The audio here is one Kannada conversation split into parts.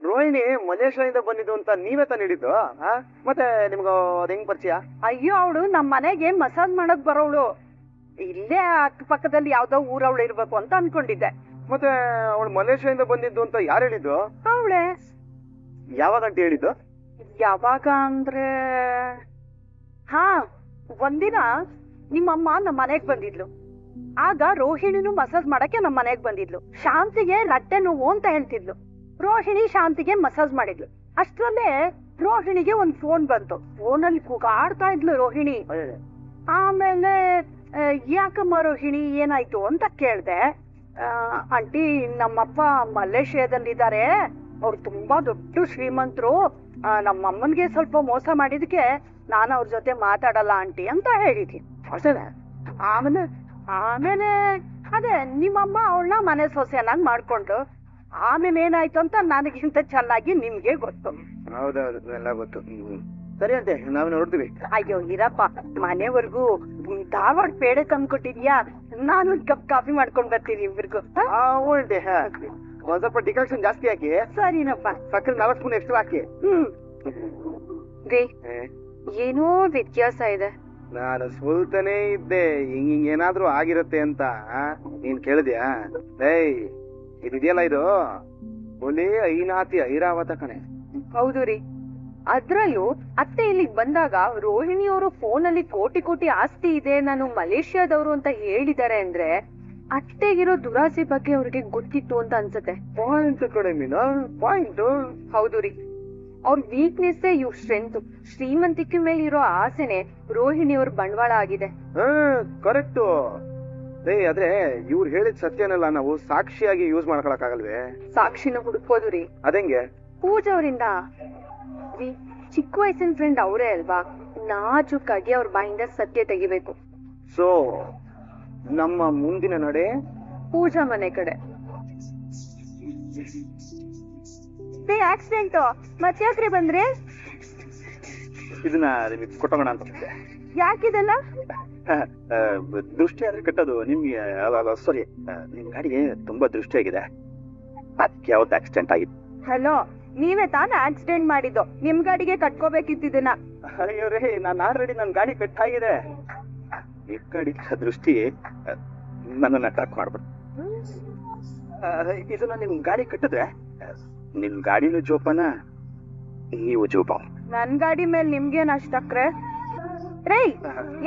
ರೋಹಿಣಿ ಮಲೇಶ್ವರಿಂದ ಬಂದಿದ್ದು ಅಂತ ನೀವೇ ತಾನು ಹಿಡಿದ್ದು ಮತ್ತೆ ನಿಮ್ಗೆ ಅದ್ ಹೆಂಗ್ ಪರಿಚಯ? ಅಯ್ಯೋ, ಅವಳು ನಮ್ಮ ಮನೆಗೆ ಮಸಾಜ್ ಮಾಡಕ್ ಬರೋಳು. ಇಲ್ಲೇ ಅಕ್ಕಪಕ್ಕದಲ್ಲಿ ಯಾವ್ದೋ ಊರವಳು ಇರ್ಬೇಕು ಅಂತ ಅನ್ಕೊಂಡಿದ್ದೆ. ಮತ್ತೆ ಅವಳು ಮಲೇಶ್ವರಿಂದ ಬಂದಿದ್ದು ಅಂತ ಯಾರು ಹೇಳಿದ್ದು? ಅವಳೆ. ಯಾವಾಗಂತ ಹೇಳಿದ್ದು? ಯಾವಾಗ ಅಂದ್ರೆ ಹಾ, ಒಂದಿನ ನಿಮ್ಮಮ್ಮ ನಮ್ಮ ಮನೆಗ್ ಬಂದಿದ್ಲು. ಆಗ ರೋಹಿಣಿನೂ ಮಸಾಜ್ ಮಾಡಕ್ಕೆ ನಮ್ಮ ಮನೆಗ್ ಬಂದಿದ್ಲು. ಶಾಂತಿಗೆ ರಟ್ಟೆ ನೋವು ಅಂತ ಹೇಳ್ತಿದ್ಲು. ರೋಹಿಣಿ ಶಾಂತಿಗೆ ಮಸಾಜ್ ಮಾಡಿದ್ಲು. ಅಷ್ಟ್ರಲ್ಲೇ ರೋಹಿಣಿಗೆ ಒಂದ್ ಫೋನ್ ಬಂತು. ಫೋನಲ್ಲಿ ಕೂಗಾಡ್ತಾ ಇದ್ಲು ರೋಹಿಣಿ. ಆಮೇಲೆ ಯಾಕಮ್ಮ ರೋಹಿಣಿ ಏನಾಯ್ತು ಅಂತ ಕೇಳ್ದೆ. ಆಂಟಿ, ನಮ್ಮಪ್ಪ ಮಲೇಷಿಯಾದಲ್ಲಿದ್ದಾರೆ, ಅವ್ರು ತುಂಬಾ ದೊಡ್ಡ ಶ್ರೀಮಂತರು, ನಮ್ಮಮ್ಮನ್ಗೆ ಸ್ವಲ್ಪ ಮೋಸ ಮಾಡಿದಕ್ಕೆ ನಾನು ಅವ್ರ ಜೊತೆ ಮಾತಾಡಲ್ಲ ಆಂಟಿ ಅಂತ ಹೇಳಿದ್ವಿ. ಆಮೇಲೆ ಆಮೇಲೆ ಅದೇ ನಿಮ್ಮಮ್ಮ ಅವಳನ್ನ ಮನೆ ಸೊಸೆಯನ್ನಾಗಿ ಮಾಡ್ಕೊಂಡು ಆಮೇಲೆ ಏನಾಯ್ತು ಅಂತ ನನಗಿಂತ ಚೆನ್ನಾಗಿ ನಿಮ್ಗೆ ಗೊತ್ತು. ಹೌದೌದು, ಎಲ್ಲ ಗೊತ್ತು. ಸರಿ ಅಂತೆ, ನಾವು ನೋಡ್ತೀವಿ. ಅಯ್ಯೋ ಇರಪ್ಪ, ಮನೆವರೆಗೂ ಧಾರವಾಡ ಪೇಡೆ ತಂದ್ಕೊಟ್ಟಿದ್ಯಾ? ನಾನು ಕಪ್ ಕಾಫಿ ಮಾಡ್ಕೊಂಡ್ ಬರ್ತೀನಿ ಇಬ್ರಿಗೂ. ಒಂದ್ ಸ್ವಲ್ಪ ಡಿಕಾಕ್ಷನ್ ಜಾಸ್ತಿ ಹಾಕಿ. ಸರಿನಪ್ಪ. ಸಕ್ಕರೆ 4 ಸ್ಪೂನ್ ಎಕ್ಸ್ಟ್ರಾ ಹಾಕಿ. ಏನೋ ವ್ಯತ್ಯಾಸ ಇದೆ. ನಾನು ಸುಲ್ತಾನೇ ಇದ್ದೆ ಹಿಂಗ್ ಏನಾದ್ರೂ ಆಗಿರತ್ತೆ ಅಂತ. ನೀನ್ ಕೇಳಿದ್ಯಾ? ಇದೆಯಲ್ಲ, ಇದು ಒಲಿ ಐನಾತಿ ಐರಾವತ ಕಣೆ. ಹೌದು ರೀ. ಅದ್ರಲ್ಲೂ ಅತ್ತೆ ಇಲ್ಲಿಗೆ ಬಂದಾಗ ರೋಹಿಣಿಯವರು ಫೋನಲ್ಲಿ ಕೋಟಿ ಕೋಟಿ ಆಸ್ತಿ ಇದೆ, ನಾನು ಮಲೇಷ್ಯಾದವರು ಅಂತ ಹೇಳಿದ್ದಾರೆ ಅಂದ್ರೆ ಅತ್ತೆಗಿರೋ ದುರಾಸೆ ಬಗ್ಗೆ ಅವ್ರಿಗೆ ಗೊತ್ತಿತ್ತು ಅಂತ ಅನ್ಸುತ್ತೆ. ಪಾಯಿಂಟ್ ಕಡೆ ಮೀನಾ, ಪಾಯಿಂಟ್. ಹೌದು ರೀ. ಅವ್ರ ವೀಕ್ನೆಸ್ ಇವ್ರ ಸ್ಟ್ರೆಂತ್. ಶ್ರೀಮಂತಿಕೆ ಮೇಲೆ ಇರೋ ಆಸೆನೆ ರೋಹಿಣಿಯವ್ರ ಬಂಡವಾಳ ಆಗಿದೆ. ಕರೆಕ್ಟು. ಆದ್ರೆ ಇವ್ರು ಹೇಳಿದ ಸತ್ಯನೆಲ್ಲ ನಾವು ಸಾಕ್ಷಿಯಾಗಿ ಯೂಸ್ ಮಾಡ್ಕೊಳಕ್ಕಾಗಲ್ವೇ? ಸಾಕ್ಷಿನ ಹುಡುಕ್ಬೋದು ರೀ. ಅದಂಗೆ? ಪೂಜಾ ಅವರಿಂದ. ಚಿಕ್ಕ ವಯಸ್ಸಿನ ಫ್ರೆಂಡ್ ಅವರೇ ಅಲ್ವಾ, ನಾಜುಕಾಗಿ ಅವ್ರ ಬಾಯಿಂದ ಸತ್ಯ ತೆಗಿಬೇಕು. ಸೊ ನಮ್ಮ ಮುಂದಿನ ನಡೆ ಪೂಜಾ ಮನೆ ಕಡೆ. ಆಕ್ಸಿಡೆಂಟ್ ಮತ್ತೆ ಯಾಕ್ರಿ ಬಂದ್ರಿ? ಇದನ್ನ ನಿಮಗೆ ಕೊಟ್ಟೋಣ ಅಂತ. ಯಾಕಿದೆಲ್ಲ? ದೃಷ್ಟಿ ಆದ್ರೆ ಕಟ್ಟೋದು ನಿಮ್ಗೆ. ಸಾರಿ, ನಿಮ್ ಗಾಡಿಗೆ ತುಂಬಾ ದೃಷ್ಟಿ ಆಗಿದೆ, ಅದಕ್ಕೆ ಯಾವ್ದು ಆಕ್ಸಿಡೆಂಟ್ ಆಗಿದೆ. ಹಲೋ, ನೀವೇ ತಾನೇ ಆಕ್ಸಿಡೆಂಟ್ ಮಾಡಿದ್ದು? ನಿಮ್ ಗಾಡಿಗೆ ಕಟ್ಕೋಬೇಕಿತ್ತಿದ್ದನ್ನ. ಅಯ್ಯೋ ರೇ, ನಾನು ಆಲ್ರೆಡಿ ನನ್ ಗಾಡಿ ಕಟ್ಟಾಗಿದೆ. ಈ ಗಾಡಿ ದೃಷ್ಟಿ ನನ್ನನ್ನ ಅಟ್ಯಾಕ್ ಮಾಡ್ಬಿಡು. ಇದನ್ನ ನಿಮ್ ಗಾಡಿ ಕಟ್ಟಿದ್ರೆ ನಿಮ್ ಗಾಡಿನೂ ಜೋಪಾನ, ನೀವು ಜೋಪಾನ. ನನ್ ಗಾಡಿ ಮೇಲೆ ನಿಮ್ಗೇನ್ ಅಷ್ಟಕ್ರೆ? ರೇ,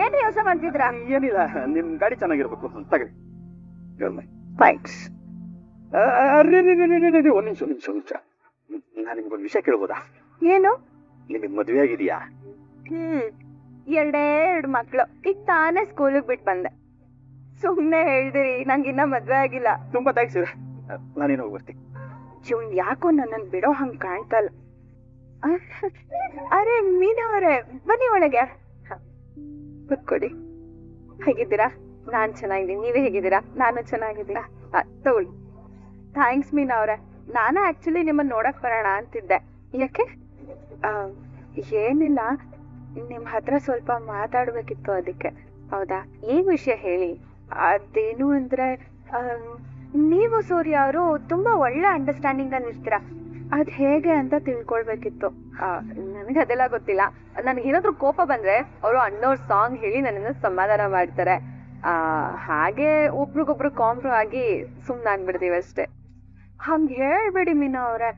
ಏನ್ ಯೋಚನೆ ಮಾಡ್ತಿದ್ರ? ಏನಿಲ್ಲ, ನಿಮ್ ಗಾಡಿ ಚೆನ್ನಾಗಿರ್ಬೇಕು. ತಗರಿ. ಥ್ಯಾಂಕ್ಸ್. ಒಂದ್ ನಿಮಿಷ. ನಾನು ನಿಮ್ಗೊಂದು ವಿಷಯ ಕೇಳ್ಬೋದಾ? ಏನು? ನಿಮಗ್ ಮದ್ವೆ ಆಗಿದೆಯಾ? 2 ಮಕ್ಳು. ಈಗ ತಾನೇ ಸ್ಕೂಲಿಗೆ ಬಿಟ್ಟು ಬಂದೆ. ಸುಮ್ನೆ ಹೇಳ್ದಿರಿ, ನಂಗಿನ್ನ ಮದ್ವೆ ಆಗಿಲ್ಲ. ತುಂಬಾ ಥ್ಯಾಂಕ್ಸ್. ನಾನೇನು ಹೋಗಿ ಬರ್ತೀನಿ. ಇವ್ನ್ ಯಾಕೋ ನನ್ನನ್ ಬಿಡೋ ಹಂಗ್ ಕಾಣ್ತಲ್ಲ. ಅರೆ ಮೀನಾ ಅವರೇ, ಬನ್ನಿ ಒಳಗೆ ಕೂತ್ಕೊಡಿ. ಹೇಗಿದ್ದೀರಾ? ನಾನ್ ಚೆನ್ನಾಗಿದ್ದೀನಿ. ನೀವೇ ಹೇಗಿದ್ದೀರಾ? ನಾನು ಚೆನ್ನಾಗಿದ್ದೀರಾ? ತಗೊಳ್ಳಿ. ಥ್ಯಾಂಕ್ಸ್ ಮೀನಾ ಅವ್ರೆ. ನಾನು ಆಕ್ಚುಲಿ ನಿಮ್ಮನ್ನ ನೋಡಕ್ ಬರೋಣ ಅಂತಿದ್ದೆ. ಯಾಕೆ? ಏನಿಲ್ಲ, ನಿಮ್ ಹತ್ರ ಸ್ವಲ್ಪ ಮಾತಾಡ್ಬೇಕಿತ್ತು, ಅದಕ್ಕೆ. ಹೌದಾ? ಏನ್ ವಿಷಯ ಹೇಳಿ. ಅದೇನು ಅಂದ್ರೆ, ನೀವು ಸೂರ್ಯ ಅವರು ತುಂಬಾ ಒಳ್ಳೆ ಅಂಡರ್ಸ್ಟ್ಯಾಂಡಿಂಗ್ ಅಲ್ಲಿ ಇರ್ತೀರಾ. ಅದ್ ಹೇಗೆ ಅಂತ ತಿಳ್ಕೊಳ್ಬೇಕಿತ್ತು. ನನಗೆ ಅದೆಲ್ಲ ಗೊತ್ತಿಲ್ಲ. ನನ್ಗೇನಾದ್ರೂ ಕೋಪ ಬಂದ್ರೆ ಅವರು ಅಣ್ಣವ್ರ ಸಾಂಗ್ ಹೇಳಿ ನನ್ನನ್ನ ಸಮಾಧಾನ ಮಾಡ್ತಾರೆ. ಹಾಗೆ ಒಬ್ರಿಗೊಬ್ರು ಕಾಂಪ್ರೋ ಆಗಿ ಸುಮ್ನಾಗ್ಬಿಡ್ತೀವಿ ಅಷ್ಟೇ. ಹಂಗ ಹೇಳ್ಬೇಡಿ ಮೀನಾ ಅವ್ರೆ.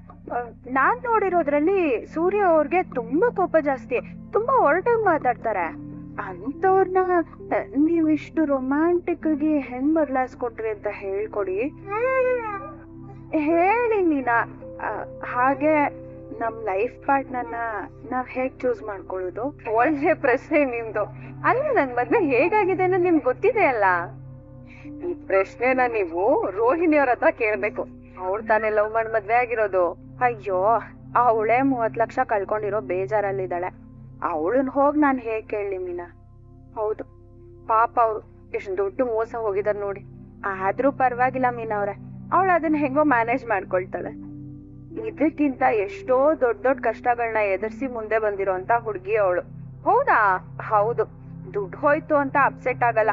ನಾನ್ ನೋಡಿರೋದ್ರಲ್ಲಿ ಸೂರ್ಯ ಅವ್ರಿಗೆ ತುಂಬಾ ಕೋಪ ಜಾಸ್ತಿ, ತುಂಬಾ ಒರಟಾಗಿ ಮಾತಾಡ್ತಾರೆ. ಅಂತವ್ರನ್ನ ನೀವ್ ಇಷ್ಟು ರೊಮ್ಯಾಂಟಿಕ್ ಆಗಿ ಹೆಂಗ್ ಬದಲಾಯಿಸ್ಕೊಟ್ರಿ ಅಂತ ಹೇಳ್ಕೊಡಿ. ಹೇಳಿ ಮೀನಾ. ಹಾಗೆ ನಮ್ ಲೈಫ್ ಪಾರ್ಟ್ನರ್ನ ನಾವ್ ಹೇಗ್ ಚೂಸ್ ಮಾಡ್ಕೊಳ್ಳೋದು? ಒಳ್ಳೆ ಪ್ರಶ್ನೆ ನಿಮ್ದು. ಅಲ್ಲ, ನನ್ ಮದ್ವೆ ಹೇಗಾಗಿದೆ ಅನ್ನೋದು ನಿಮ್ಗೆ ಗೊತ್ತಿದೆ ಅಲ್ಲ. ಈ ಪ್ರಶ್ನೆನ ನೀವು ರೋಹಿಣಿಯವ್ರ ಹತ್ರ ಕೇಳ್ಬೇಕು. ಅವ್ರು ತಾನೇ ಲವ್ ಮಾಡಿ ಮದ್ವೆ ಆಗಿರೋದು. ಅಯ್ಯೋ, ಅವಳೇ 30 ಲಕ್ಷ ಕಳ್ಕೊಂಡಿರೋ ಬೇಜಾರಲ್ಲಿದ್ದಾಳೆ. ಅವಳನ್ ಹೋಗ್ ನಾನ್ ಹೇಗ್ ಕೇಳಲಿ ಮೀನಾ? ಹೌದು, ಪಾಪ ಅವ್ರು ಎಷ್ಟು ದೊಡ್ಡ ಮೋಸ ಹೋಗಿದಾರ ನೋಡಿ. ಆದ್ರೂ ಪರವಾಗಿಲ್ಲ ಮೀನಾ ಅವ್ರೆ, ಅವಳು ಅದನ್ನ ಹೆಂಗೋ ಮ್ಯಾನೇಜ್ ಮಾಡ್ಕೊಳ್ತಾಳೆ. ಇದಕ್ಕಿಂತ ಎಷ್ಟೋ ದೊಡ್ಡ ದೊಡ್ಡ ಕಷ್ಟಗಳನ್ನ ಎದುರಿಸಿ ಮುಂದೆ ಬಂದಿರೋಂತ ಹುಡುಗಿ ಅವಳು. ಹೌದಾ? ಹೌದು. ದುಡ್ಡು ಹೋಯ್ತು ಅಂತ ಅಪ್ಸೆಟ್ ಆಗಲ್ಲ,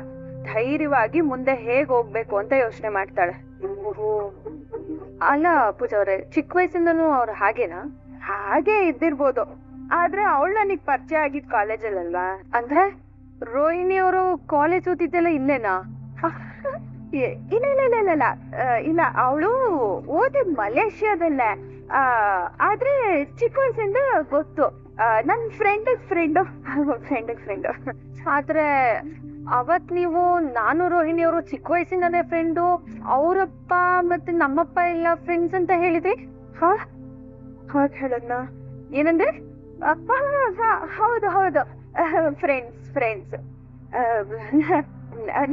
ಧೈರ್ಯವಾಗಿ ಮುಂದೆ ಹೇಗ್ ಹೋಗ್ಬೇಕು ಅಂತ ಯೋಚನೆ ಮಾಡ್ತಾಳೆ. ಅಲ್ಲ ಪೂಜಾ ಅವ್ರೆ, ಚಿಕ್ಕ ವಯಸ್ಸಿಂದನೂ ಅವ್ರು ಹಾಗೇನಾ? ಹಾಗೆ ಇದ್ದಿರ್ಬೋದು, ಆದ್ರೆ ಅವಳು ನನಗ್ ಪರಿಚಯ ಆಗಿದ್ ಕಾಲೇಜಲ್ಲಲ್ವಾ. ಅಂದ್ರೆ ರೋಹಿಣಿ ಅವರು ಕಾಲೇಜ್ ಓದಿದ್ದೆಲ್ಲ ಇಲ್ಲೇನಾ? ಇಲ್ಲ ಇಲ್ಲ ಇಲ್ಲ ಇಲ್ಲ ಇಲ್ಲ, ಅವಳು ಓದಿದ್ ಮಲೇಷ್ಯಾದಲ್ಲೇ. ಆದ್ರೆ ಚಿಕ್ಕ ವಯಸ್ಸಿಂದ ಗೊತ್ತು, ನನ್ ಫ್ರೆಂಡ್. ಆದ್ರೆ ಅವತ್ ನೀವು ನಾನು ರೋಹಿಣಿ ಅವರು ಚಿಕ್ಕ ವಯಸ್ಸಿಂದಾನೇ ಫ್ರೆಂಡು, ಅವರಪ್ಪ ಮತ್ತೆ ನಮ್ಮಪ್ಪ ಎಲ್ಲ ಫ್ರೆಂಡ್ಸ್ ಅಂತ ಹೇಳಿದ್ರಿ. ಹಾಗೆ ಹೇಳದ್ನ? ಏನಂದ್ರೆ? ಹೌದು ಫ್ರೆಂಡ್ಸ್.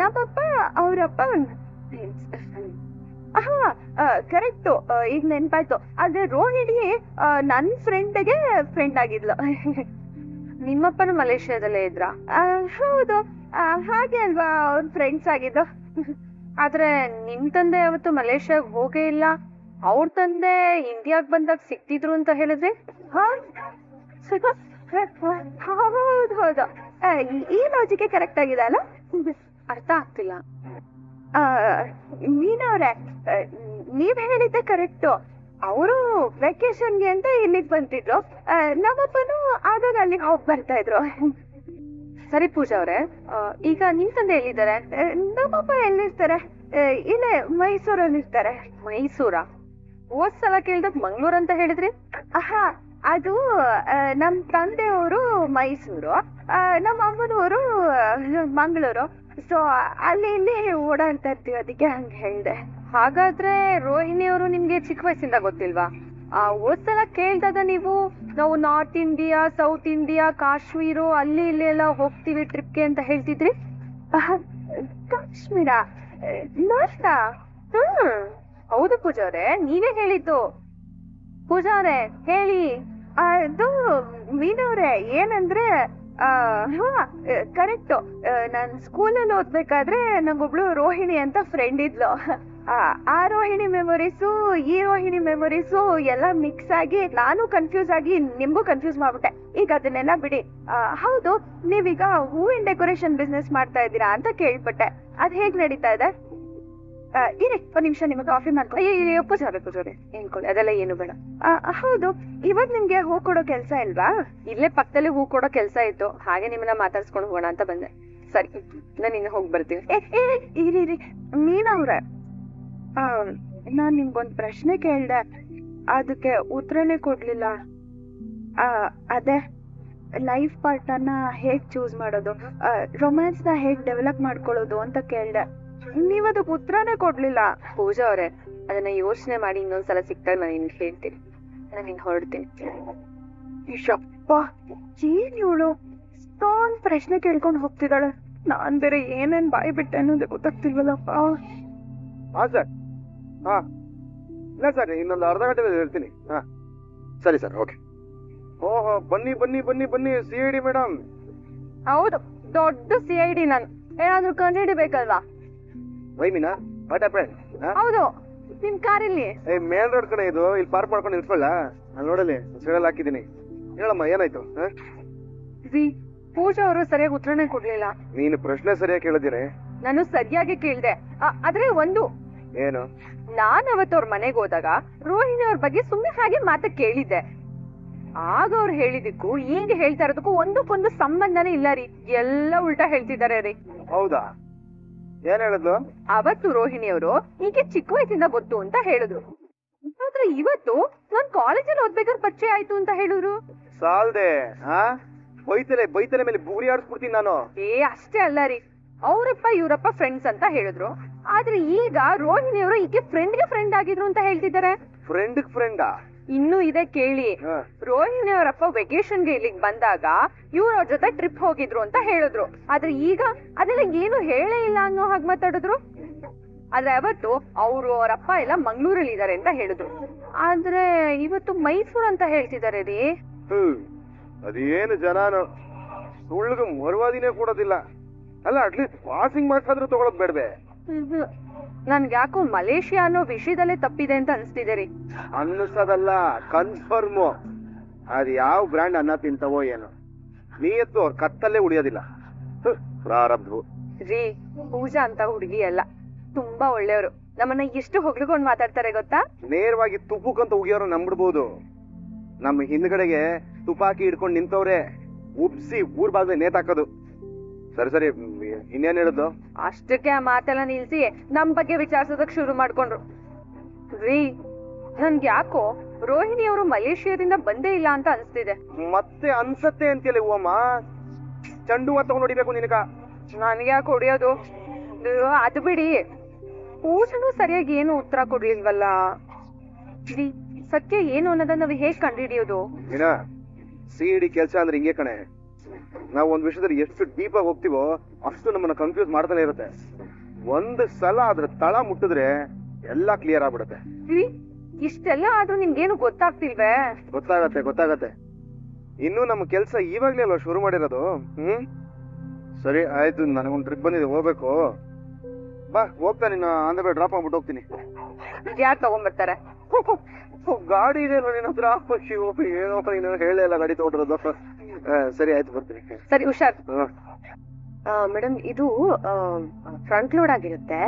ನಮ್ಮಪ್ಪ ಅವರಪ್ಪ ಕರೆಕ್ಟು, ಈಗ ನೆನ್ಪಾಯ್ತು. ಆದ್ರೆ ರೋಹಿಣಿ ನನ್ ಫ್ರೆಂಡ್ಗೆ ಫ್ರೆಂಡ್ ಆಗಿದ್ಲು. ನಿಮ್ಮಪ್ಪನ ಮಲೇಷ್ಯಾದಲ್ಲೇ ಇದ್ರ? ಹೌದು, ಹಾಗೆ ಅಲ್ವಾ ಅವ್ರ ಫ್ರೆಂಡ್ಸ್ ಆಗಿದ್ದು. ಆದ್ರೆ ನಿಮ್ ತಂದೆ ಯಾವತ್ತು ಮಲೇಷ್ಯಾಗ್ ಹೋಗೇ ಇಲ್ಲ, ಅವ್ರ ತಂದೆ ಇಂಡಿಯಾಗ್ ಬಂದಾಗ ಸಿಕ್ತಿದ್ರು ಅಂತ ಹೇಳಿದ್ರಿ. ಹೌದು, ಈ ಲಾಜಿಕೆ ಕರೆಕ್ಟ್ ಆಗಿದೆ ಅಲ್ಲ? ಅರ್ಥ ಆಗ್ತಿಲ್ಲ. ಮೀನವ್ರೆ, ನೀವ್ ಹೇಳಿದ್ದೆ ಕರೆಕ್ಟು. ಅವರು ವೆಕೇಶನ್ಗೆ ಅಂತ ಇಲ್ಲಿಗೆ ಬಂತಿದ್ರು, ನಮ್ಮಪ್ಪನು ಆಗಾಗ ಅಲ್ಲಿಗೆ ಹೋಗಿ ಬರ್ತಾ ಇದ್ರು. ಸರಿ ಪೂಜಾ ಅವ್ರೆ, ಈಗ ನಿಮ್ ತಂದೆ ಎಲ್ಲಿದ್ದಾರೆ? ನಮ್ಮಪ್ಪ ಎಲ್ಲಿರ್ತಾರೆ? ಇಲ್ಲೇ ಮೈಸೂರಲ್ಲಿ ಇರ್ತಾರೆ. ಮೈಸೂರಾ? ಹೋದ್ ಸಲ ಕೇಳ್ದಾಗ ಮಂಗ್ಳೂರ್ ಅಂತ ಹೇಳಿದ್ರಿ. ಅದು ನಮ್ ತಂದೆಯವರು ಮೈಸೂರು, ನಮ್ಮ ಅಮ್ಮನವರು ಮಂಗಳೂರು. ಸೊ ಅಲ್ಲಿ ಇಲ್ಲಿ ಓಡಾಡ್ತಾ ಇರ್ತೀವಿ, ಅದಕ್ಕೆ ಹಂಗ ಹೇಳ್ದೆ. ಹಾಗಾದ್ರೆ ರೋಹಿಣಿ ಅವರು ನಿಮ್ಗೆ ಚಿಕ್ಕ ವಯಸ್ಸಿಂದ ಗೊತ್ತಿಲ್ವಾ? ಹೋದ್ ಸಲ ಕೇಳ್ದಾಗ ನೀವು ನಾವು north India, south India, Kashmir ಅಲ್ಲಿ ಇಲ್ಲಿ ಎಲ್ಲ ಹೋಗ್ತೀವಿ ಟ್ರಿಪ್ಗೆ ಅಂತ ಹೇಳ್ತಿದ್ರಿ. ಕಾಶ್ಮೀರ? ನಾರ್ತಾ? ಹೌದು ಪೂಜಾ ಅವ್ರೆ, ನೀವೇ ಹೇಳಿದ್ದು. ಪೂಜಾ ಅವ್ರೆ ಹೇಳಿ. ಅದು ಮೀನವ್ರೆ, ಏನಂದ್ರೆ ಕರೆಕ್ಟು, ನಾನ್ ಸ್ಕೂಲಲ್ಲಿ ಓದ್ಬೇಕಾದ್ರೆ ನಂಗೊಬ್ಳು ರೋಹಿಣಿ ಅಂತ ಫ್ರೆಂಡ್ ಇದ್ಲು. ಆ ರೋಹಿಣಿ ಮೆಮೊರೀಸು ಈ ರೋಹಿಣಿ ಮೆಮೊರೀಸು ಎಲ್ಲ ಮಿಕ್ಸ್ ಆಗಿ ನಾನು ಕನ್ಫ್ಯೂಸ್ ಆಗಿ ನಿಮ್ಗೂ ಕನ್ಫ್ಯೂಸ್ ಮಾಡ್ಬಿಟ್ಟೆ. ಈಗ ಅದನ್ನೆಲ್ಲ ಬಿಡಿ. ಹೌದು, ನೀವೀಗ ಹೂವಿನ ಡೆಕೋರೇಷನ್ ಬಿಸ್ನೆಸ್ ಮಾಡ್ತಾ ಇದ್ದೀರಾ ಅಂತ ಕೇಳ್ಪಟ್ಟೆ, ಅದ್ ಹೇಗ್ ನಡೀತಾ ಇದೆ? ಇರಿ ಒಂದ್ ನಿಮಿಷ, ನಿಮಗೆ ಕಾಫಿ ಮಾಡ್ಕೊಂಡು. ಪೂಜಾರೆ ಏನ್ಕೊಳ್ಳಿ, ಅದೆಲ್ಲ ಏನು ಬೇಡ. ಹೌದು, ಇವತ್ ನಿಮ್ಗೆ ಹೂ ಕೊಡೋ ಕೆಲ್ಸ ಇಲ್ವಾ? ಇಲ್ಲೇ ಪಕ್ಕದಲ್ಲಿ ಹೂ ಕೊಡೋ ಕೆಲ್ಸ ಇತ್ತು, ಹಾಗೆ ನಿಮ್ಮನ್ನ ಮಾತಾಡ್ಸ್ಕೊಂಡು ಹೋಗೋಣ ಅಂತ ಬಂದೆ. ಸರಿ, ನಾನು ಇನ್ನು ಹೋಗಿ ಬರ್ತೀನಿ. ಇರಿ ಮೀನವ್ರೆ, ನಾನ್ ನಿಮ್ಗೊಂದ್ ಪ್ರಶ್ನೆ ಕೇಳ್ದೆ, ಅದಕ್ಕೆ ಉತ್ತರನೇ ಕೊಡ್ಲಿಲ್ಲ. ಅದೇ ಲೈಫ್ ಪಾರ್ಟ್ನರ್ನ ಹೇಗ್ ಚೂಸ್ ಮಾಡೋದು, ರೊಮ್ಯಾನ್ಸ್ ನ ಹೇಗ್ ಡೆವಲಪ್ ಮಾಡ್ಕೊಳ್ಳೋದು ಅಂತ ಕೇಳ್ದೆ, ನೀವ್ ಅದಕ್ಕೆ ಉತ್ತರನೇ ಕೊಡ್ಲಿಲ್ಲ. ಪೂಜಾ ಅವ್ರೆ, ಅದನ್ನ ಯೋಚನೆ ಮಾಡಿ ಇನ್ನೊಂದ್ಸಲ ಸಿಕ್ತಾಗ ನಾನು ನಿಮ್ಗೆ ಹೇಳ್ತೀನಿ. ನಾನು ಇನ್ನು ಹೊರಡ್ತೀನಿ. ಯಪ್ಪ, ಏನ್ ಇವಳು ಇಷ್ಟೊಂದ್ ಪ್ರಶ್ನೆ ಕೇಳ್ಕೊಂಡು ಹೋಗ್ತಿದ್ದಾಳೆ, ನಾನ್ ಬೇರೆ ಏನೇನ್ ಬಾಯಿ ಬಿಟ್ಟೆ ಅನ್ನೋದೇ ಗೊತ್ತಾಗ್ತಿಲ್ವಲ್ಲಪ್ಪ. ಸರ್, ಇಲ್ಲ ಸರ್, ಇನ್ನೊಂದು ಅರ್ಧ ಗಂಟೆ ಹೇಳ್ತೀನಿ. ಸರಿ ಸರ್, ಓಕೆ. ಓಹೋ, ಬನ್ನಿ CID ಮೇಡಮ್. ಹೌದು, ದೊಡ್ಡ CID ನಾನು. ಏನಾದ್ರೂ ಕಂಡುಹಿಡಿಬೇಕಲ್ವಾ? Why Meena, what happen? ಹೌದು, ನಿಮ್ ಕಾರ್ ಇಲ್ಲಿ ಮೇನ್ ರೋಡ್ ಕಡೆ ಇದು, ಇಲ್ಲಿ ಪಾರ್ಕ್ ಮಾಡ್ಕೊಂಡು ನಿಲ್ಸ್ಕೊಳ್ಳ. ನಾನು ನೋಡಲಿ ಸೈಡಲ್ಲಿ ಹಾಕಿದ್ದೀನಿ. ಹೇಳಮ್ಮ, ಏನಾಯ್ತು? ಪೂಜಾ ಅವರು ಸರಿಯಾಗಿ ಉತ್ತರನೇ ಕೊಡ್ಲಿಲ್ಲ. ನೀನು ಪ್ರಶ್ನೆ ಸರಿಯಾಗಿ ಕೇಳಿದಿರಿ. ನಾನು ಸರಿಯಾಗಿ ಕೇಳ್ದೆ, ಆದ್ರೆ ಒಂದು ಏನು, ನಾನ್ ಅವತ್ತು ಅವ್ರ ಮನೆಗೆ ಹೋದಾಗ ರೋಹಿಣಿ ಅವ್ರ ಬಗ್ಗೆ ಸುಮ್ಮನೆ ಹಾಗೆ ಮಾತ ಕೇಳಿದ್ದೆ. ಆಗ ಅವ್ರು ಹೇಳಿದಕ್ಕೂ ಈಗ ಹೇಳ್ತಾ ಇರೋದಕ್ಕೂ ಒಂದಕ್ಕೊಂದು ಸಂಬಂಧನೇ ಇಲ್ಲ ರೀ, ಎಲ್ಲ ಉಲ್ಟಾ ಹೇಳ್ತಿದ್ದಾರೆ ರೀ. ಹೌದಾ? ಏನ್ ಹೇಳಿದ್ಲು? ಅವತ್ತು ರೋಹಿಣಿ ಅವರು ಹೀಗೆ ಚಿಕ್ಕ ವಯಸ್ಸಿಂದ ಗೊತ್ತು ಅಂತ ಹೇಳಿದ್ರು, ಆದ್ರೆ ಇವತ್ತು ನಾನ್ ಕಾಲೇಜಲ್ಲಿ ಓದ್ಬೇಕಾದ್ರೆ ಪರಿಚಯ ಆಯ್ತು ಅಂತ ಹೇಳಿದ್ರು. ಸಾಲ್ದೆ, ಬೈತಲೆ ಮೇಲೆ ಬೂರಿ ಆಡಿಸ್ಬಿಡ್ತೀನಿ ನಾನು. ಅಷ್ಟೇ ಅಲ್ಲ ರೀ, ಅವರಪ್ಪ ಇವರಪ್ಪ ಫ್ರೆಂಡ್ಸ್ ಅಂತ ಹೇಳಿದ್ರು, ಆದ್ರೆ ಈಗ ರೋಹಿಣಿ ಅವರು ಈಕೆ ಫ್ರೆಂಡ್ ಆಗಿದ್ರು ಅಂತ ಹೇಳ್ತಿದ್ದಾರೆ. ಫ್ರೆಂಡಾ? ಇನ್ನು ಇದೆ ಕೇಳಿ. ರೋಹಿಣಿ ಅವರಪ್ಪ ವೆಕೇಶನ್ಗೆ ಇಲ್ಲಿಗೆ ಬಂದಾಗ ಇವ್ರ ಜೊತೆ ಟ್ರಿಪ್ ಹೋಗಿದ್ರು ಅಂತ ಹೇಳಿದ್ರು, ಆದ್ರೆ ಈಗ ಅದೆಲ್ಲ ಏನು ಹೇಳೇ ಇಲ್ಲ ಅನ್ನೋ ಹಾಗೆ ಮಾತಾಡಿದ್ರು. ಆದ್ರೆ ಅವತ್ತು ಅವರು ಅವರಪ್ಪ ಎಲ್ಲ ಮಂಗ್ಳೂರಲ್ಲಿ ಇದಾರೆ ಅಂತ ಹೇಳಿದ್ರು, ಆದ್ರೆ ಇವತ್ತು ಮೈಸೂರು ಅಂತ ಹೇಳ್ತಿದ್ದಾರೆ ರೀ. ಅದೇನು ಜನಾನು ಸುಳ್ಳಿಗೆ ಮರುವಾದಿನೇ ಕೊಡೋದಿಲ್ಲ ಅಲ್ಲ, ಅಟ್ಲೀಸ್ಟ್ ಪಾಸಿಂಗ್ ಮಾರ್ಕ್ಸ್ ಆದ್ರೂ ತಗೊಳೋದ್ ಬೇಡ್ವೆ. ನನ್ಗೆ ಯಾಕೋ ಮಲೇಷಿಯಾ ಅನ್ನೋ ವಿಷಯದಲ್ಲೇ ತಪ್ಪಿದೆ ಅಂತ ಅನ್ಸ್ತಿದೆ ರೀ. ಅನ್ನಿಸೋದಲ್ಲ, ಕನ್ಫರ್ಮು. ಅದ್ ಯಾವ ಬ್ರ್ಯಾಂಡ್ ಅನ್ನ ತಿಂತವೋ ಏನೋ, ನೀಯತ್ತು ಅವ್ರ ಕತ್ತಲ್ಲೇ ಉಳಿಯೋದಿಲ್ಲ. ಪ್ರಾರಬ್ಧವು ರೀ, ಪೂಜಾ ಅಂತ ಹುಡುಗಿ ಅಲ್ಲ, ತುಂಬಾ ಒಳ್ಳೆಯವರು. ನಮ್ಮನ್ನ ಎಷ್ಟು ಹೊಗ್ಳುಕೊಂಡ್ ಮಾತಾಡ್ತಾರೆ ಗೊತ್ತಾ? ನೇರವಾಗಿ ತುಪ್ಪಕ್ಕಂತ ಉಗಿಯೋರು ನಂಬಿಡ್ಬೋದು. ನಮ್ಮ ಹಿಂದ್ಗಡೆಗೆ ತುಪಾಕಿ ಹಿಡ್ಕೊಂಡು ನಿಂತವ್ರೆ, ಉಬ್ಸಿ ಊರ್ ಬಾಗ್ಲೆ ನೇತಾಕೋದು. ಸರಿ ಸರಿ, ಇನ್ನೇನ್ ಹೇಳುದು? ಅಷ್ಟಕ್ಕೆ ಆ ಮಾತೆಲ್ಲ ನಿಲ್ಸಿ ನಮ್ ಬಗ್ಗೆ ವಿಚಾರಿಸೋದಕ್ ಶುರು ಮಾಡ್ಕೊಂಡ್ರು. ರೀ, ನನ್ಗೆ ಯಾಕೋ ರೋಹಿಣಿ ಅವರು ಮಲೇಷಿಯಾದಿಂದ ಬಂದೇ ಇಲ್ಲ ಅಂತ ಅನ್ಸ್ತಿದೆ. ಮತ್ತೆ ಅನ್ಸತ್ತೆ ಅಂತೀಯಲ್ಲ ಹೂವಮ್ಮ, ಚಂಡು ಹೂವ ತಗೊಂಡ್ ಹೊಡಿಬೇಕು ನಿನಗ. ನನ್ಗೆ ಯಾಕೆ ಹೊಡಿಯೋದು? ಅದು ಬಿಡಿ, ಪೂಜನು ಸರಿಯಾಗಿ ಏನು ಉತ್ತರ ಕೊಡ್ಲಿಲ್ವಲ್ಲ. ಸತ್ಯ ಏನು ಅನ್ನೋದನ್ನ ನಾವ್ ಹೇಗ್ ಕಂಡುಹಿಡಿಯೋದು? ಏನ ಸಿಡಿ ಕೆಲ್ಸ ಅಂದ್ರೆ ಹಿಂಗೆ ಕಣೆ. ನಾವ್ ಒಂದ್ ವಿಷಯದಲ್ಲಿ ಎಷ್ಟು ಡೀಪ್ ಆಗಿ ಹೋಗ್ತೀವೋ ಅಷ್ಟು ನಮ್ಮನ್ನ ಕನ್ಫ್ಯೂಸ್ ಮಾಡ್ತಾನೆ ಇರುತ್ತೆ. ಒಂದ್ ಸಲ ಅದ್ರ ತಳ ಮುಟ್ಟಿದ್ರೆ ಎಲ್ಲಾ ಕ್ಲಿಯರ್ ಆಗ್ಬಿಡುತ್ತೆ. ಇಷ್ಟೆಲ್ಲ ಆದ್ರೂ ನಿಮ್ಗೇನು ಗೊತ್ತಾಗ್ತಿಲ್ವೇ? ಗೊತ್ತಾಗತ್ತೆ. ಇನ್ನು ನಮ್ಮ ಕೆಲ್ಸ ಇವಾಗ್ಲೇ ಅಲ್ವಾ ಶುರು ಮಾಡಿರೋದು. ಸರಿ ಆಯ್ತು, ನನಗೊಂದು ಟ್ರಿಪ್ ಬಂದಿದೆ, ಹೋಗ್ಬೇಕು. ಬಾ, ಹೋಗ್ತಾ ನಿನ್ನ ಆನ್ ದ ವೇ ಡ್ರಾಪ್ ಮಾಡ್ಬಿಟ್ಟು ಹೋಗ್ತೀನಿ. ಯಾರು ತಗೊಂಡ್ಬರ್ತಾರೆ? ಗಾಡಿ ಇದೆ ನಿನ್ನ ಹತ್ರ. ಏನೋ ನೀನು ಹೇಳೇ ಇಲ್ಲ ಗಾಡಿ ತಗೊಂಡಿರೋದು. ಸರಿ ಆಯ್ತು, ಬರ್ತೀನಿ. ಸರಿ, ಹುಷಾರ್. ಮೇಡಮ್, ಇದು ಫ್ರಂಟ್ ಲೋಡ್ ಆಗಿರುತ್ತೆ.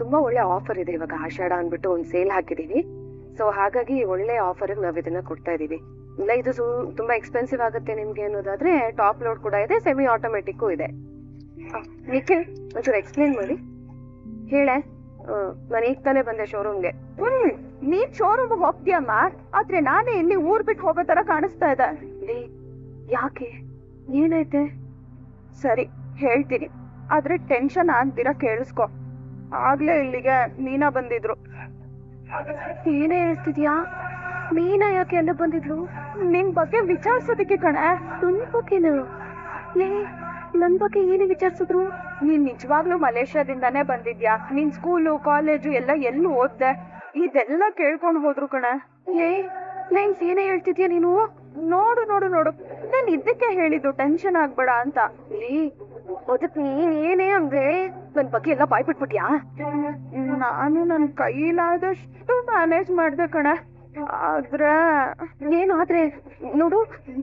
ತುಂಬಾ ಒಳ್ಳೆ ಆಫರ್ ಇದೆ ಇವಾಗ. ಆಷಾಢ ಅಂದ್ಬಿಟ್ಟು ಒಂದು ಸೇಲ್ ಹಾಕಿದೀವಿ. ಸೊ ಹಾಗಾಗಿ ಒಳ್ಳೆ ಆಫರ್ ನಾವ್ ಇದನ್ನ ಕೊಡ್ತಾ ಇದೀವಿ. ಇಲ್ಲ, ಇದು ತುಂಬಾ ಎಕ್ಸ್ಪೆನ್ಸಿವ್ ಆಗುತ್ತೆ ನಿಮ್ಗೆ ಅನ್ನೋದಾದ್ರೆ ಟಾಪ್ ಲೋಡ್ ಕೂಡ ಇದೆ, ಸೆಮಿ ಆಟೋಮೆಟಿಕ್ ಇದೆ. ನಿಖಿಲ್, ಒಂಚೂರು ಎಕ್ಸ್ಪ್ಲೇನ್ ಮಾಡಿ ಹೇಳೆ. ನಾನು ಈಗ ತಾನೇ ಬಂದೆ ಶೋರೂಮ್ಗೆ. ನೀನ್ ಶೋರೂಮ್ ಹೋಗ್ತೀಯಮ್ಮ, ಆದ್ರೆ ನಾನೇ ಇಲ್ಲಿ ಊರ್ ಬಿಟ್ಟು ಹೋಗೋ ತರ ಕಾಣಿಸ್ತಾ ಇದೆ. ಯಾಕೆ, ಏನೈತೆ? ಸರಿ ಹೇಳ್ತೀನಿ, ಆದ್ರೆ ಟೆನ್ಷನ್ ಆಗ್ದಿರಾ ಕೇಳಿಸ್ಕೊ. ಆಗ್ಲೇ ಇಲ್ಲಿಗೆ ಮೀನಾ ಬಂದಿದ್ರು. ಏನೇ ಹೇಳ್ತಿದ್ಯಾ? ಮೀನಾ ಯಾಕೆ ಎಲ್ಲ ಬಂದಿದ್ರು? ನಿನ್ ಬಗ್ಗೆ ವಿಚಾರಿಸೋದಕ್ಕೆ ಕಣೆ. ನನ್ ಬಗ್ಗೆನಾ? ನನ್ ಬಗ್ಗೆ ಏನು ವಿಚಾರಿಸಿದ್ರು? ನೀನ್ ನಿಜವಾಗ್ಲೂ ಮಲೇಷ್ಯಾದಿಂದಾನೇ ಬಂದಿದ್ಯಾ? ನಿನ್ ಸ್ಕೂಲು ಕಾಲೇಜು ಎಲ್ಲ ಎಲ್ಲಿ ಓದ್ದೆ? ಇದೆಲ್ಲ ಕೇಳ್ಕೊಂಡ್ ಹೋದ್ರು ಕಣೆ. ಲೈನ್ಸ್ ಏನೇ ಹೇಳ್ತಿದ್ಯಾ ನೀನು? ನೋಡು ನೋಡು ನೋಡು, ನಾನು ಇದಕ್ಕೆ ಹೇಳಿದ್ದು ಟೆನ್ಷನ್ ಆಗ್ಬೇಡ ಅಂತ. ಅದಕ್ ನೀನ್ ಏನೇ ಅಂದ್ರೆ ನನ್ ಬಗ್ಗೆ ಎಲ್ಲ ಬಾಯ್ಬಿಟ್ಬಿಟ್ಯಾ? ನಾನು ನನ್ ಕೈಲಾದಷ್ಟು ಮ್ಯಾನೇಜ್ ಮಾಡ್ದೆ ಕಣೆ. ಆದ್ರೆ ಏನು ಆದ್ರೆ? ನೋಡು,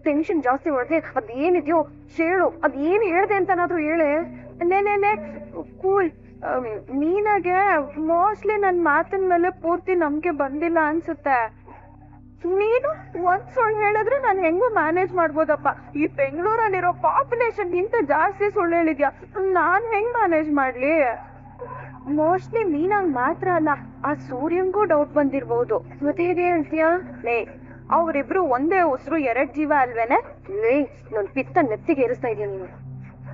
ಟೆನ್ಷನ್ ಜಾಸ್ತಿ ಮಾಡಿದೆ. ಅದ್ ಏನಿದ್ಯೋ ಹೇಳು, ಅದ್ ಏನ್ ಹೇಳ್ದೆ ಅಂತನಾದ್ರೂ ಹೇಳೆ. ನೇನೇನೆ ಕೂಲ್. ನೀನಾಗೆ ಮೋಸ್ಟ್ಲಿ ನನ್ ಮಾತಿನ ಮೇಲೆ ಪೂರ್ತಿ ನಂಬಿಕೆ ಬಂದಿಲ್ಲ ಅನ್ಸುತ್ತೆ. ನೀನು ಒಂದ್ ಸುಳ್ಳು ಹೇಳಿದ್ರೆ ನಾನು ಹೆಂಗೋ ಮ್ಯಾನೇಜ್ ಮಾಡ್ಬೋದಪ್ಪ. ಈ ಬೆಂಗಳೂರಲ್ಲಿರೋ ಪಾಪ್ಯುಲೇಷನ್ ಗಿಂತ ಜಾಸ್ತಿ ಸುಳ್ಳು ಹೇಳಿದ್ಯಾ, ನಾನ್ ಹೆಂಗ್ ಮ್ಯಾನೇಜ್ ಮಾಡ್ಲಿ? ಮೋಸ್ಟ್ಲಿ ನೀನಂಗ್ ಮಾತ್ರ ಅಲ್ಲ, ಆ ಸೂರ್ಯಂಗೂ ಡೌಟ್ ಬಂದಿರ್ಬಹುದು. ಮತ್ತೆ ಹೇಗೆ ಹೇಳ್ತೀಯಾ? ಅವ್ರಿಬ್ರು ಒಂದೇ ಉಸಿರು 2 ಜೀವ ಅಲ್ವೇನೆ? ನನ್ ಪಿತ್ತ ನೆತ್ತಿಗೆ ಏರಿಸ್ತಾ ಇದೀಯ ನೀನು.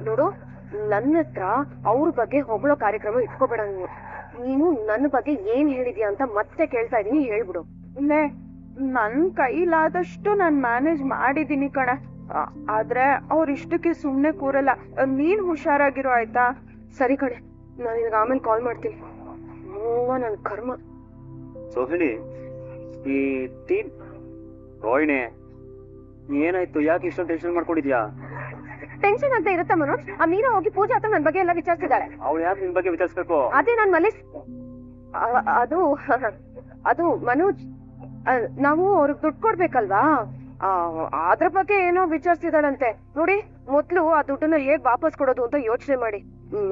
ನೋಡು, ನನ್ನ ಹತ್ರ ಅವ್ರ ಬಗ್ಗೆ ಹೊಗಳೋ ಕಾರ್ಯಕ್ರಮ ಇಟ್ಕೋಬೇಡ. ನೀನು ನನ್ನ ಬಗ್ಗೆ ಏನ್ ಹೇಳಿದ್ಯಾ ಅಂತ ಮತ್ತೆ ಕೇಳ್ತಾ ಇದೀನಿ, ಹೇಳ್ಬಿಡು. ನನ್ ಕೈಲಾದಷ್ಟು ನಾನ್ ಮ್ಯಾನೇಜ್ ಮಾಡಿದೀನಿ ಕಣೆ. ಆದ್ರೆ ಅವ್ರ ಇಷ್ಟಕ್ಕೆ ಸುಮ್ನೆ ಕೂರಲ್ಲ. ನೀನ್ ಹುಷಾರಾಗಿರೋ ಆಯ್ತಾ? ಸರಿ ಕಣೆ, ನಾನು ನಿನಗೆ ಆಮೇಲೆ ಕಾಲ್ ಮಾಡ್ತೀನಿ. ನನ್ ಕರ್ಮ. ಸೋಹಿಣಿ, ಈ ಟೀಮ್ ರೋಹಿಣಿ ಏನಾಯ್ತು? ಯಾಕೆ ಇಷ್ಟೊಂದು ಟೆನ್ಷನ್ ಮಾಡ್ಕೊಂಡಿದ್ಯಾ? ಟೆನ್ಷನ್ ಅಂತ ಇರುತ್ತೆ ಮನೋಜ್. ಆ ಮೀರಾ ಹೋಗಿ ಪೂಜಾ ಹತ್ರ ನನ್ ಬಗ್ಗೆ ಎಲ್ಲ ವಿಚಾರಿಸಿದಾಳೆ. ಅವ್ಳು ಯಾಕೆ ನಿನ್ ಬಗ್ಗೆ ವಿಚಾರಿಸ್ಬೇಕು? ಅದೇ ನಾನ್ ಅದು ಮನೋಜ್, ನಾವು ಅವ್ರಿಗೆ ದುಡ್ಡು ಕೊಡ್ಬೇಕಲ್ವಾ, ಅದ್ರ ಬಗ್ಗೆ ಏನೋ ವಿಚಾರಿಸಿದಾಳಂತೆ. ನೋಡಿ, ಮೊದ್ಲು ಆ ದುಡ್ಡನ್ನ ಹೇಗ್ ವಾಪಸ್ ಕೊಡೋದು ಅಂತ ಯೋಚನೆ ಮಾಡಿ.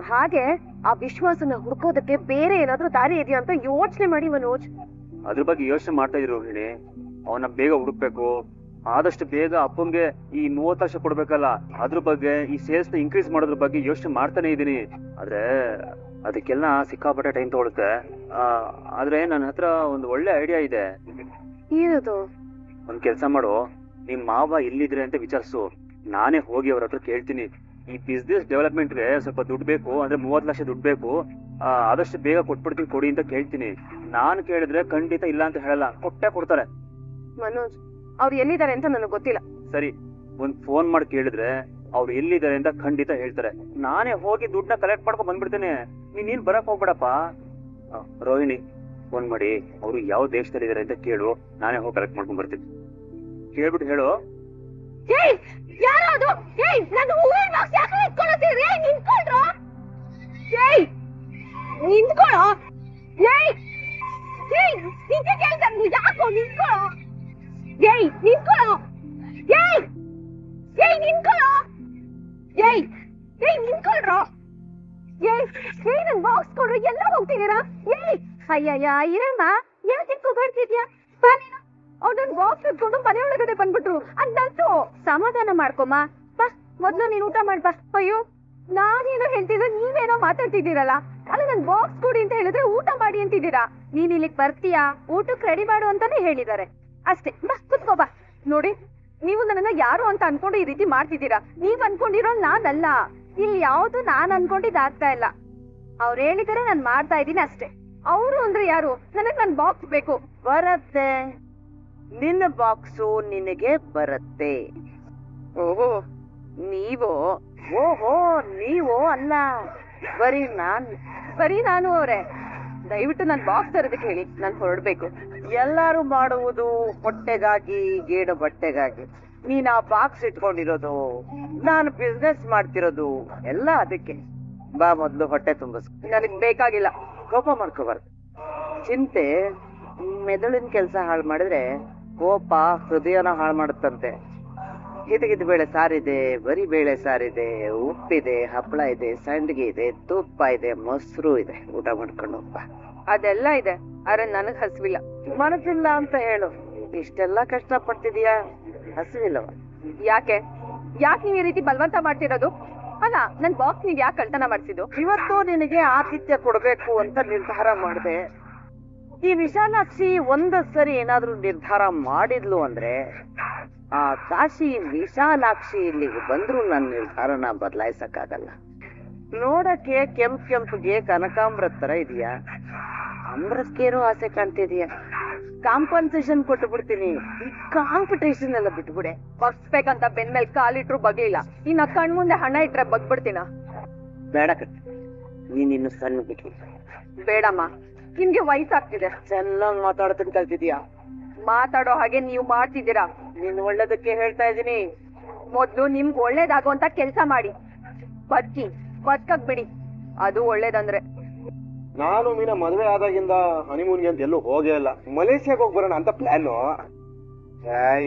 ಹಾಗೆ ಆ ವಿಶ್ವಾಸನ ಹುಡ್ಕೋದಕ್ಕೆ ಬೇರೆ ಏನಾದ್ರೂ ದಾರಿ ಇದೆಯಾ ಅಂತ ಯೋಚನೆ ಮಾಡಿ ಮನೋಜ್. ಅದ್ರ ಬಗ್ಗೆ ಯೋಚನೆ ಮಾಡ್ತಾ ಇದ್ರು ರೋಹಿಣಿ. ಅವನ್ನ ಬೇಗ ಹುಡುಕ್ಬೇಕು, ಆದಷ್ಟು ಬೇಗ ಅಪ್ಪಂಗೆ ಈ 30 ಲಕ್ಷ ಕೊಡ್ಬೇಕಲ್ಲ, ಅದ್ರ ಬಗ್ಗೆ ಈ ಸೇಲ್ಸ್ ನ ಇನ್ಕ್ರೀಸ್ ಮಾಡೋದ್ರ ಬಗ್ಗೆ ಯೋಚನೆ ಮಾಡ್ತಾನೆ ಇದೀನಿ. ಆದ್ರೆ ಅದಕ್ಕೆಲ್ಲ ಸಿಕ್ಕಾಪಟ್ಟೆ ಟೈಮ್ ತಗೊಳುತ್ತೆ. ಆದ್ರೆ ನನ್ನ ಹತ್ರ ಒಂದು ಒಳ್ಳೆ ಐಡಿಯಾ ಇದೆ. ಏನದು? ಒಂದ್ ಕೆಲ್ಸ ಮಾಡು, ನಿಮ್ ಮಾವ ಎಲ್ಲಿದ್ರೆ ಅಂತ ವಿಚಾರಿಸು. ನಾನೇ ಹೋಗಿ ಅವ್ರ ಹತ್ರ ಕೇಳ್ತೀನಿ. ಈ ಬಿಸ್ನೆಸ್ ಡೆವಲಪ್ಮೆಂಟ್ಗೆ ಸ್ವಲ್ಪ ದುಡ್ಡು ಬೇಕು, ಅಂದ್ರೆ 30 ಲಕ್ಷ ದುಡ್ಡು ಬೇಕು, ಆದಷ್ಟು ಬೇಗ ಕೊಟ್ಬಿಡ್ತೀನಿ, ಕೊಡಿ ಅಂತ ಕೇಳ್ತೀನಿ. ನಾನು ಕೇಳಿದ್ರೆ ಖಂಡಿತ ಇಲ್ಲ ಅಂತ ಹೇಳಲ್ಲ, ಕೊಟ್ಟೆ ಕೊಡ್ತಾರೆ. ಮನೋಜ್, ಅವ್ರು ಎಲ್ಲಿದ್ದಾರೆ ಅಂತ ನನಗೆ ಗೊತ್ತಿಲ್ಲ. ಸರಿ, ಒಂದ್ ಫೋನ್ ಮಾಡಿ ಕೇಳಿದ್ರೆ ಅವ್ರು ಎಲ್ಲಿದ್ದಾರೆ ಅಂತ ಖಂಡಿತ ಹೇಳ್ತಾರೆ. ನಾನೇ ಹೋಗಿ ದುಡ್ಡನ್ನ ಕಲೆಕ್ಟ್ ಮಾಡ್ಕೊಂಡ್ ಬಂದ್ಬಿಡ್ತೇನೆ. ನೀನ್ ಬರಕ್ ಹೋಗ್ಬೇಡಪ್ಪ. ರೋಹಿಣಿ, ಫೋನ್ ಮಾಡಿ ಅವ್ರು ಯಾವ ದೇಶದಲ್ಲಿ ಇದಾರೆ ಅಂತ ಕೇಳು, ನಾನೇ ಹೋಗಿ ಕಲೆಕ್ಟ್ ಮಾಡ್ಕೊಂಡ್ ಬರ್ತೀನಿ. ಕೇಳ್ಬಿಟ್ಟು ಹೇಳು. ಬಾಕ್ಸ್ ಕೊಡ್ರು, ಎಲ್ಲ ಹೋಗ್ತಿದ್ದೀರಾ? ಅಯ್ಯಯ್ಯ ಇರಮ್ಮ ಯಾಕೆ ಕೂಗಾಡ್ತಿದ್ಯಾ ಬಾ ನೀನು ಅವ್ರನ್ನ ಬಾಕ್ಸ್ ಇಟ್ಕೊಂಡು ಮನೆ ಒಳಗಡೆ ಬಂದ್ಬಿಟ್ರು ಅದಂತೂ ಸಮಾಧಾನ ಮಾಡ್ಕೊಮ್ಮ ಬಾ ಮೊದ್ಲು ನೀನ್ ಊಟ ಮಾಡ್ಬಾ ಅಯ್ಯೋ ನಾನೇನೋ ಹೇಳ್ತಿದ್ರೆ ನೀವೇನೋ ಮಾತಾಡ್ತಿದ್ದೀರಲ್ಲ ಅಲ್ಲ ನನ್ ಬಾಕ್ಸ್ ಕೊಡಿ ಅಂತ ಹೇಳಿದ್ರೆ ಊಟ ಮಾಡಿ ಅಂತಿದ್ದೀರಾ ನೀನ್ ಇಲ್ಲಿಗ್ ಬರ್ತೀಯಾ ಊಟಕ್ಕೆ ರೆಡಿ ಮಾಡು ಅಂತಾನೆ ಹೇಳಿದ್ದಾರೆ ಅಷ್ಟೇ ಬಾ ಕುತ್ಕೋ ಬಾ ನೋಡಿ ನೀವು ನನ್ನನ್ನ ಯಾರು ಅಂತ ಅನ್ಕೊಂಡು ಈ ರೀತಿ ಮಾಡ್ತಿದ್ದೀರಾ ನೀವ್ ಅನ್ಕೊಂಡಿರೋ ನಾನಲ್ಲ ಇಲ್ಲಿ ಯಾವ್ದು ನಾನ್ ಅನ್ಕೊಂಡಿದ್ದಾಗ್ತಾ ಇಲ್ಲ ಅವ್ರು ಹೇಳಿದರೆ ನಾನ್ ಮಾಡ್ತಾ ಇದ್ದೀನಿ ಅಷ್ಟೇ ಅವರು ಅಂದ್ರೆ ಯಾರು ನನಗ್ ನನ್ ಬಾಕ್ಸ್ ಬೇಕು ಬರತ್ತೆ ನಿನ್ನ ಬಾಕ್ಸು ನಿನಗೆ ಬರತ್ತೆ ಓಹೋ ನೀವು ಓಹೋ ನೀವು ಅಲ್ಲ ಬರೀ ನಾನು ಅವ್ರೆ ದಯವಿಟ್ಟು ನನ್ ಬಾಕ್ಸ್ ತರೋದಕ್ಕೆ ಹೇಳಿ ನಾನ್ ಹೊರಡ್ಬೇಕು ಎಲ್ಲಾರು ಮಾಡುವುದು ಹೊಟ್ಟೆಗಾಗಿ ಗೇಡು ಬಟ್ಟೆಗಾಗಿ ನೀನ್ ಆ ಬಾಕ್ಸ್ ಇಟ್ಕೊಂಡಿರೋದು ನಾನು ಬಿಸ್ನೆಸ್ ಮಾಡ್ತಿರೋದು ಎಲ್ಲ ಅದಕ್ಕೆ ಬಾ ಮೊದ್ಲು ಹೊಟ್ಟೆ ತುಂಬಿಸ್ ನನಗ್ ಬೇಕಾಗಿಲ್ಲ ಕೋಪ ಮಾಡ್ಕೋಬಾರ್ದು ಚಿಂತೆ ಮೆದುಳಿನ ಕೆಲಸ ಹಾಳು ಮಾಡಿದ್ರೆ ಕೋಪ ಹೃದಯನ ಹಾಳು ಮಾಡುತ್ತಂತೆ ಹಿತಗಿದ ಬೇಳೆ ಸಾರಿದೆ ಬರೀ ಬೇಳೆ ಸಾರಿದೆ ಉಪ್ಪಿದೆ ಹಪ್ಪಳ ಇದೆ ಸಂಡಿಗೆ ಇದೆ ತುಪ್ಪ ಇದೆ ಮೊಸರು ಇದೆ ಊಟ ಮಾಡ್ಕೊಂಡು ಹೋಗ್ಬ ಅದೆಲ್ಲ ಇದೆ ಆದ್ರೆ ನನಗ್ ಹಸಿವಿಲ್ಲ ಮನಸ್ಸಿಲ್ಲ ಅಂತ ಹೇಳು ಇಷ್ಟೆಲ್ಲ ಕಷ್ಟ ಪಡ್ತಿದೀಯಾ ಹಸಿವಿಲ್ಲವ ಯಾಕೆ ನೀವ್ ಈ ರೀತಿ ಬಲವಂತ ಮಾಡ್ತಿರೋದು ಅಲ್ಲ ನನ್ ಬಾಕ್ಸ್ ನೀವ್ ಯಾಕೆ ಕಳ್ತನ ಮಾಡ್ಸಿದ್ದು ಇವತ್ತು ನಿನಗೆ ಆತಿಥ್ಯ ಕೊಡ್ಬೇಕು ಅಂತ ನಿರ್ಧಾರ ಮಾಡಿದೆ ಈ ವಿಶಾಲಾಕ್ಷಿ ಒಂದ ಸರಿ ಏನಾದ್ರೂ ನಿರ್ಧಾರ ಮಾಡಿದ್ಲು ಅಂದ್ರೆ ಆ ಕಾಶಿ ವಿಶಾಲಾಕ್ಷಿ ಇಲ್ಲಿಗೆ ಬಂದ್ರು ನನ್ನ ನಿರ್ಧಾರನ ಬದಲಾಯಿಸಕ್ಕಾಗಲ್ಲ ನೋಡಕ್ಕೆ ಕೆಂಪಿಗೆ ಕನಕಾಂಬ್ರದ ತರ ಇದೆಯಾ ಅಮೃತಕ್ಕೇನೋ ಆಸೆ ಕಾಣ್ತಿದೀಯ ಕಾಂಪನ್ಸೇಷನ್ ಕೊಟ್ಟು ಬಿಡ್ತೀನಿ ಈ ಕಾಂಪಿಟೇಷನ್ ಎಲ್ಲ ಬಿಟ್ಬಿಡೆ ಬಗ್ಸ್ಬೇಕಂತ ಬೆನ್ ಮೇಲೆ ಕಾಲಿಟ್ರು ಬಗ್ಲಿಲ್ಲ ಇನ್ನ ಕಣ್ ಮುಂದೆ ಹಣ ಇಟ್ರೆ ಬಗ್ಬಿಡ್ತೀನ ಬೇಡ ಕಟ್ಟ ನೀನಿನ್ನು ಸಣ್ಣ ಬಿಟ್ಟು ಬೇಡಮ್ಮ ನಿಮ್ಗೆ ವಯಸ್ಸಾಗ್ತಿದೆ ಚೆನ್ನಾಗ್ ಮಾತಾಡ್ತೀನಿ ಕಲ್ತಿದ್ಯಾ ಮಾತಾಡೋ ಹಾಗೆ ನೀವು ಮಾಡ್ತಿದ್ದೀರಾ ನೀನ್ ಒಳ್ಳೇದಕ್ಕೆ ಹೇಳ್ತಾ ಇದೀನಿ ಮೊದ್ಲು ನಿಮ್ಗೆ ಒಳ್ಳೇದಾಗುವಂತ ಕೆಲ್ಸ ಮಾಡಿ ಬದುಕಕ್ ಬಿಡಿ ಅದು ಒಳ್ಳೇದಂದ್ರೆ ನಾನು ಮೀನ ಮದುವೆ ಆದಾಗಿಂದ ಹನಿಮೂನ್ಗೆ ಅಂತ ಎಲ್ಲೂ ಹೋಗೇ ಇಲ್ಲ ಮಲೇಷ್ಯಾಗ ಹೋಗ್ ಬರೋಣ ಅಂತ ಪ್ಲಾನು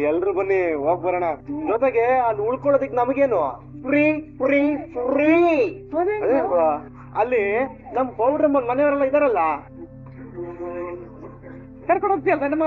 ಎಲ್ರು ಬನ್ನಿ ಹೋಗ್ ಬರೋಣ ಜೊತೆಗೆ ಅಲ್ಲಿ ಉಳ್ಕೊಳ್ಳೋದಿಕ್ ನಮಗೇನು ಫ್ರೀ ಫ್ರೀ ಫ್ರೀ ಅಲ್ಲಿ ನಮ್ ಪೌಡ್ರ್ ಮನೆಯವರೆಲ್ಲ ಇದಾರಲ್ಲ ಕರ್ಕೊಂಡು ಹೋಗ್ತೀಯಲ್ಲ ನಮ್ಮ